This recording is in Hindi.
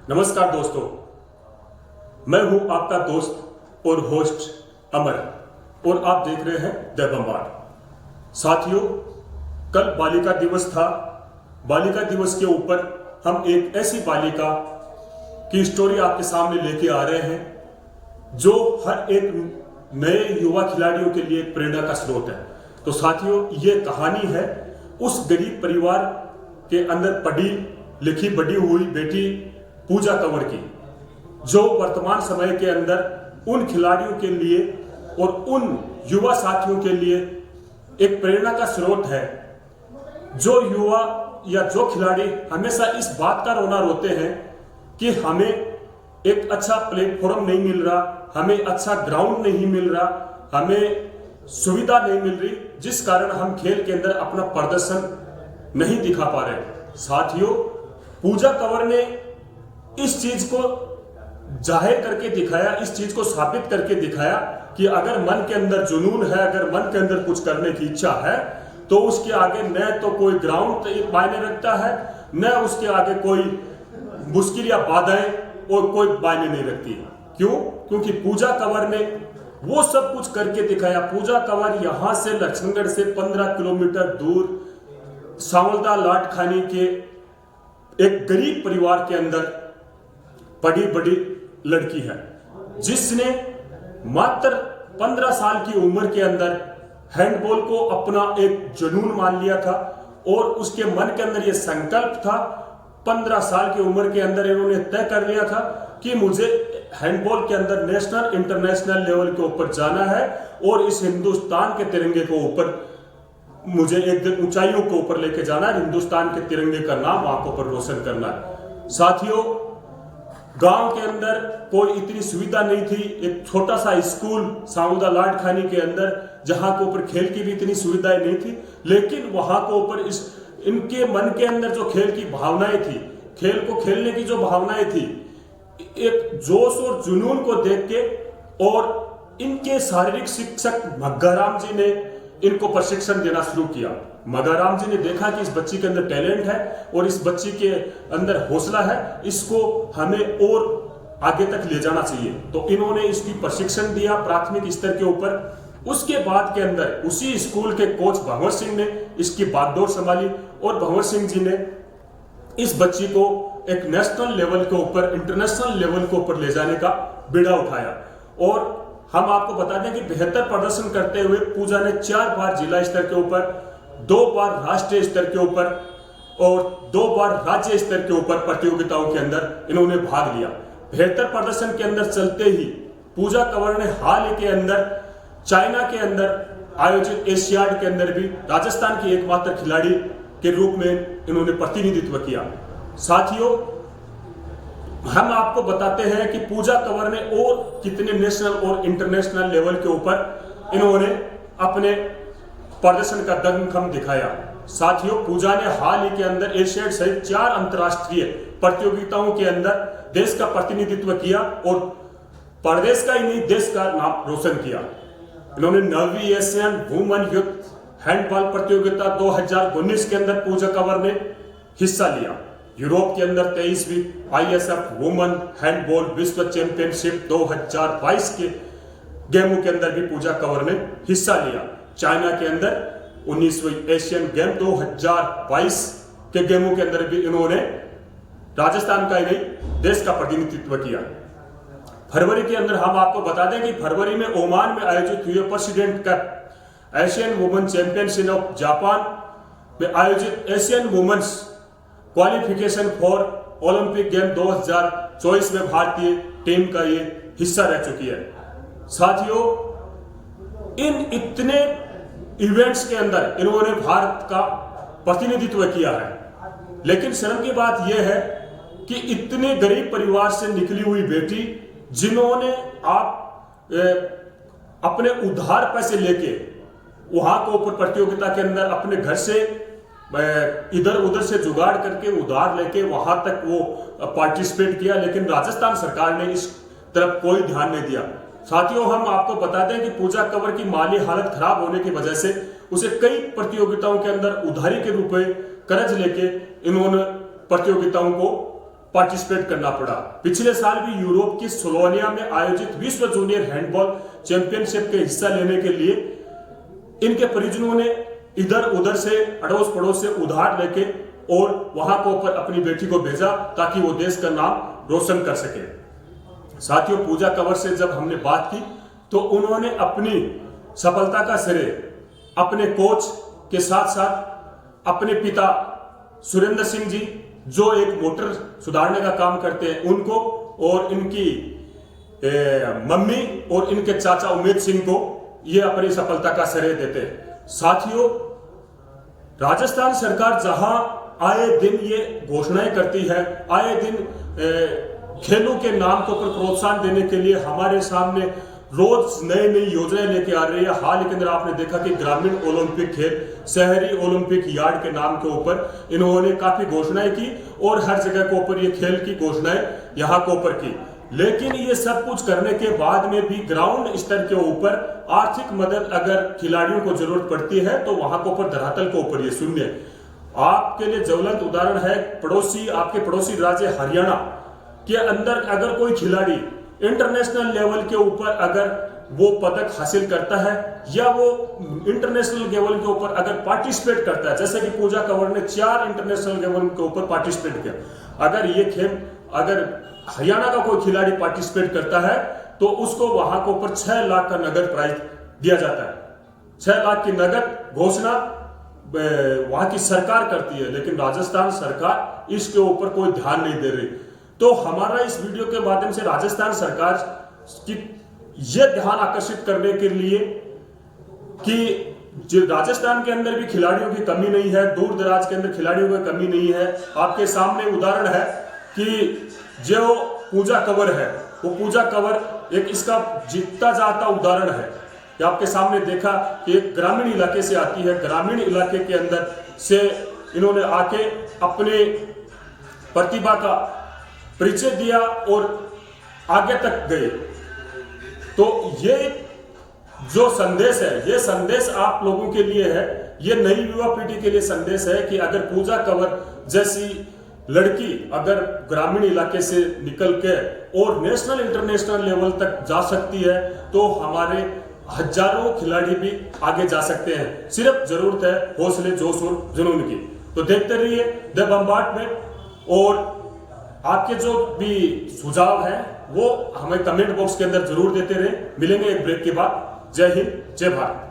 नमस्कार दोस्तों, मैं हूं आपका दोस्त और होस्ट अमर और आप देख रहे हैं द बम्बार्ड। साथियों, कल बालिका दिवस था। बालिका दिवस के ऊपर हम एक ऐसी बालिका की स्टोरी आपके सामने लेके आ रहे हैं जो हर एक नए युवा खिलाड़ियों के लिए प्रेरणा का स्रोत है। तो साथियों, ये कहानी है उस गरीब परिवार के अंदर पढ़ी लिखी बड़ी हुई बेटी पूजा कंवर की, जो वर्तमान समय के अंदर उन खिलाड़ियों के लिए और उन युवा साथियों के लिए एक प्रेरणा का स्रोत है। जो युवा या जो खिलाड़ी हमेशा इस बात का रोना रोते हैं कि हमें एक अच्छा प्लेटफॉर्म नहीं मिल रहा, हमें अच्छा ग्राउंड नहीं मिल रहा, हमें सुविधा नहीं मिल रही, जिस कारण हम खेल के अंदर अपना प्रदर्शन नहीं दिखा पा रहे। साथियों, पूजा कंवर ने इस चीज को जाहिर करके दिखाया, इस चीज को साबित करके दिखाया कि अगर मन के अंदर जुनून है, अगर मन के अंदर कुछ करने की इच्छा है, तो उसके आगे न तो कोई ग्राउंड मायने रखता है, न उसके आगे कोई मुश्किल या बाधाएं और कोई मायने नहीं रखती। क्यों? क्योंकि पूजा कंवर ने वो सब कुछ करके दिखाया। पूजा कंवर यहां से लक्ष्मणगढ़ से 15 किलोमीटर दूर सांवलदा लाटखानी के एक गरीब परिवार के अंदर बड़ी बड़ी लड़की है, जिसने मात्र 15 साल की उम्र के अंदर हैंडबॉल को अपना एक जुनून मान लिया था और उसके मन के अंदर यह संकल्प था। 15 साल की उम्र के अंदर इन्होंने तय कर लिया था कि मुझे हैंडबॉल के अंदर नेशनल इंटरनेशनल लेवल के ऊपर जाना है और इस हिंदुस्तान के तिरंगे को ऊपर मुझे एक दिन ऊंचाइयों के ऊपर लेके जाना है, हिंदुस्तान के तिरंगे का नाम आंखों पर रोशन करना है। साथियों, गांव के अंदर कोई इतनी सुविधा नहीं थी। एक छोटा सा स्कूल सांवलदा लाटखानी के अंदर, जहां के ऊपर खेल की भी इतनी सुविधाएं नहीं थी, लेकिन वहां के ऊपर इनके मन के अंदर जो खेल की भावनाएं थी, खेल को खेलने की जो भावनाएं थी, एक जोश और जुनून को देख के और इनके शारीरिक शिक्षक मग्गाराम जी ने इनको प्रशिक्षण देना शुरू किया। मग्गाराम जी ने देखा कि इस बच्ची के अंदर टैलेंट है और इस बच्ची के अंदर हौसला है, इसको हमें और आगे तक ले जाना चाहिए। तो इन्होंने इसकी प्रशिक्षण दिया प्राथमिक स्तर के ऊपर। उसके बाद के अंदर उसी स्कूल के कोच भंवर सिंह ने इसकी बागडोर संभाली और भंवर सिंह जी ने इस बच्ची को एक नेशनल लेवल के ऊपर, इंटरनेशनल लेवल के ऊपर ले जाने का बीड़ा उठाया। और हम आपको बता दें कि बेहतर प्रदर्शन करते हुए पूजा ने 4 बार जिला स्तर के ऊपर, 2 बार राष्ट्रीय स्तर के ऊपर और 2 बार राज्य स्तर के ऊपर प्रतियोगिताओं के अंदर इन्होंने भाग लिया। बेहतर प्रदर्शन के अंदर चलते ही पूजा कंवर ने हाल ही के अंदर चाइना के अंदर आयोजित एशियाड के अंदर भी राजस्थान की एकमात्र खिलाड़ी के रूप में इन्होंने प्रतिनिधित्व किया। साथियों, हम आपको बताते हैं कि पूजा कंवर ने और कितने नेशनल और इंटरनेशनल लेवल के ऊपर इन्होंने अपने प्रदर्शन का दमखम दिखाया। साथियों, पूजा ने हाल ही के अंदर एशियाड सहित 4 अंतरराष्ट्रीय प्रतियोगिताओं के अंदर देश का प्रतिनिधित्व किया और प्रदेश का ही नहीं, देश का नाम रोशन किया। इन्होंने 9वीं एशियन वुमेन यूथ हैंडबॉल प्रतियोगिता 2019 के अंदर पूजा कंवर ने हिस्सा लिया। यूरोप के अंदर 23वीं ISF वुमेन हैंडबॉल विश्व चैंपियनशिप 2022 के गेमों के अंदर भी पूजा कंवर ने हिस्सा लिया। चाइना के अंदर 19वीं एशियन गेम 2022 के गेमों के अंदर भी इन्होंने राजस्थान का ही नहीं, देश का प्रतिनिधित्व किया। फरवरी के अंदर हम आपको बता दें कि फरवरी में ओमान में आयोजित हुए president cup Asian women championship of Japan में आयोजित Asian women's qualification for Olympic game 2024 में भारतीय टीम का ये हिस्सा रह चुकी है। साथियों, इन इतने इवेंट्स के अंदर इन्होंने भारत का प्रतिनिधित्व किया है, लेकिन शर्म की बात यह है कि इतने गरीब परिवार से निकली हुई बेटी, जिन्होंने अपने उधार पैसे लेके वहां के ऊपर प्रतियोगिता के अंदर अपने घर से इधर उधर से जुगाड़ करके उधार लेके वहां तक वो पार्टिसिपेट किया, लेकिन राजस्थान सरकार ने इस तरफ कोई ध्यान नहीं दिया। साथियों, हम आपको बता दें कि पूजा कंवर की माली हालत खराब होने की वजह से उसे कई प्रतियोगिताओं के अंदर उधारी के रूप में कर्ज लेके इन्होंने प्रतियोगिताओं को पार्टिसिपेट करना पड़ा। पिछले साल भी यूरोप की स्लोवेनिया में आयोजित विश्व जूनियर हैंडबॉल चैंपियनशिप के हिस्सा लेने के लिए इनके परिजनों ने इधर उधर से अड़ोस पड़ोस से उधार लेके और वहां को ऊपर अपनी बेटी को भेजा ताकि वो देश का नाम रोशन कर सके। साथियों, पूजा कंवर से जब हमने बात की तो उन्होंने अपनी सफलता का श्रेय अपने कोच के साथ साथ अपने पिता सुरेंद्र सिंह जी, जो एक मोटर सुधारने का काम करते हैं, उनको, और इनकी मम्मी और इनके चाचा उमेद सिंह को ये अपनी सफलता का श्रेय देते हैं। साथियों, राजस्थान सरकार जहां आए दिन ये घोषणाएं करती है, आए दिन खेलों के नाम को पर प्रोत्साहन देने के लिए हमारे सामने रोज नई नई योजनाएं लेके आ रही है। हाल के अंदर आपने देखा कि ग्रामीण ओलंपिक खेल, शहरी ओलंपिक यार्ड के नाम के ऊपर इन्होंने काफी घोषणाएं की और हर जगह के ऊपर ये खेल की घोषणाएं यहाँ के ऊपर की। लेकिन ये सब कुछ करने के बाद में भी ग्राउंड स्तर के ऊपर आर्थिक मदद अगर खिलाड़ियों को जरूरत पड़ती है तो वहां के ऊपर धरातल के ऊपर ये शून्य। आपके लिए ज्वलंत उदाहरण है, आपके पड़ोसी राज्य हरियाणा के अंदर अगर कोई खिलाड़ी इंटरनेशनल लेवल के ऊपर अगर वो पदक हासिल करता है या वो इंटरनेशनल लेवल के ऊपर अगर पार्टिसिपेट करता है, जैसे कि पूजा कंवर ने 4 इंटरनेशनल लेवल के ऊपर पार्टिसिपेट किया, अगर ये खेल अगर हरियाणा का कोई खिलाड़ी पार्टिसिपेट करता है तो उसको वहां के ऊपर 6 लाख का नगद प्राइज दिया जाता है। 6 लाख की नगद घोषणा वहां की सरकार करती है, लेकिन राजस्थान सरकार इसके ऊपर कोई ध्यान नहीं दे रही। तो हमारा इस वीडियो के माध्यम से राजस्थान सरकार की यह ध्यान आकर्षित करने के लिए कि राजस्थान के अंदर भी खिलाड़ियों की कमी नहीं है, दूर दराज के अंदर खिलाड़ियों की कमी नहीं है। आपके सामने उदाहरण है कि जो पूजा कंवर है, वो पूजा कंवर एक इसका जीतता जाता उदाहरण है। ये आपके सामने देखा कि एक ग्रामीण इलाके से आती है, ग्रामीण इलाके के अंदर से इन्होंने आके अपने प्रतिभा का परिचय दिया और आगे तक गए। तो ये जो संदेश है, ये संदेश आप लोगों के लिए है, ये नई युवा पीढ़ी के लिए संदेश है कि अगर पूजा कंवर जैसी लड़की अगर ग्रामीण इलाके से निकल के और नेशनल इंटरनेशनल लेवल तक जा सकती है तो हमारे हजारों खिलाड़ी भी आगे जा सकते हैं। सिर्फ जरूरत है हौसले, जोश और जुनून की। तो देखते रहिए द बम्बार्ड में, और आपके जो भी सुझाव है वो हमें कमेंट बॉक्स के अंदर जरूर देते रहे। मिलेंगे एक ब्रेक के बाद। जय हिंद, जय भारत।